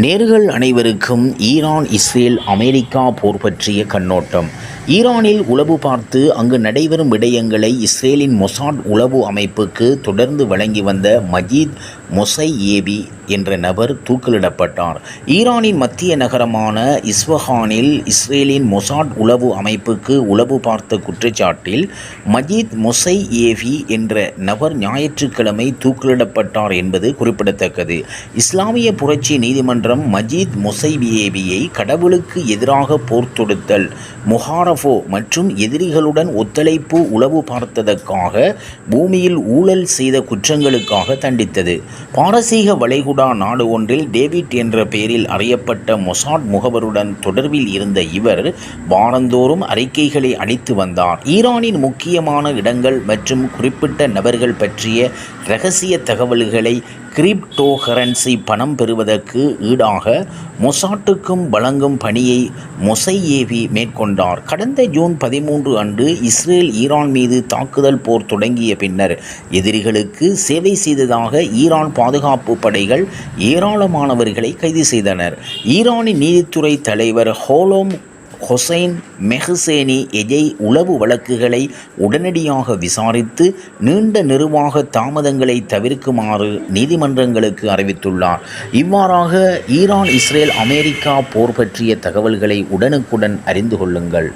நேர்கள் அனைவருக்கும் Iran Israel America போர் பற்றிய கண்ணோட்டம். ஈரானில் உளவு பார்த்து அங்கு நடைபெறும் விடயங்களை இஸ்ரேலின் மொசாட் உளவு அமைப்புக்கு தொடர்ந்து வழங்கி வந்த மஜீத் மொசையேவி என்ற நபர் தூக்கிலிடப்பட்டார். ஈரானின் மத்திய நகரமான இஸ்ஃபஹானில் இஸ்ரேலின் மொசாட் உளவு அமைப்புக்கு உளவு பார்த்த குற்றச்சாட்டில் மஜீத் மொசையேவி என்ற நபர் ஞாயிற்றுக்கிழமை தூக்கிலிடப்பட்டார் என்பது குறிப்பிடத்தக்கது. இஸ்லாமிய புரட்சி நீதிமன்றம் மஜீத் மொசையேவியை கடவுளுக்கு எதிராக போர் தொடுத்தல், முஹாரஃபோ மற்றும் எதிரிகளுடன் ஒத்துழைப்பு உளவு பார்த்ததற்காக பூமியில் ஊழல் செய்த குற்றங்களுக்காக தண்டித்தது. பாரசீக வளைகுடா நாடு ஒன்றில் டேவிட் என்ற பெயரில் அறியப்பட்ட மொசாட் முகவருடன் தொடர்பில் இருந்த இவர் வாரந்தோறும் அறிக்கைகளை அளித்து வந்தார். ஈரானின் முக்கியமான இடங்கள் மற்றும் குறிப்பிட்ட நபர்கள் பற்றிய இரகசிய தகவல்களை கிரிப்டோகரன்சி பணம் பெறுவதற்கு ஈடாக மொசாட்டுக்கும் வழங்கும் பணியை மொசையேவி மேற்கொண்டார். கடந்த ஜூன் 13 அன்று இஸ்ரேல் ஈரான் மீது தாக்குதல் போர் தொடங்கிய பின்னர் எதிரிகளுக்கு சேவை செய்ததாக ஈரான் பாதுகாப்பு படைகள் ஏராளமானவர்களை கைது செய்தனர். ஈரானின் நீதித்துறை தலைவர் ஹோலோம் ஹொசைன் மெஹ்சேனி எஜை உளவு வழக்குகளை உடனடியாக விசாரித்து நீண்ட நிர்வாக தாமதங்களை தவிர்க்குமாறு நீதிமன்றங்களுக்கு அறிவித்துள்ளார். இவ்வாறாக ஈரான் இஸ்ரேல் அமெரிக்கா போர் பற்றிய தகவல்களை உடனுக்குடன் அறிந்து கொள்ளுங்கள்.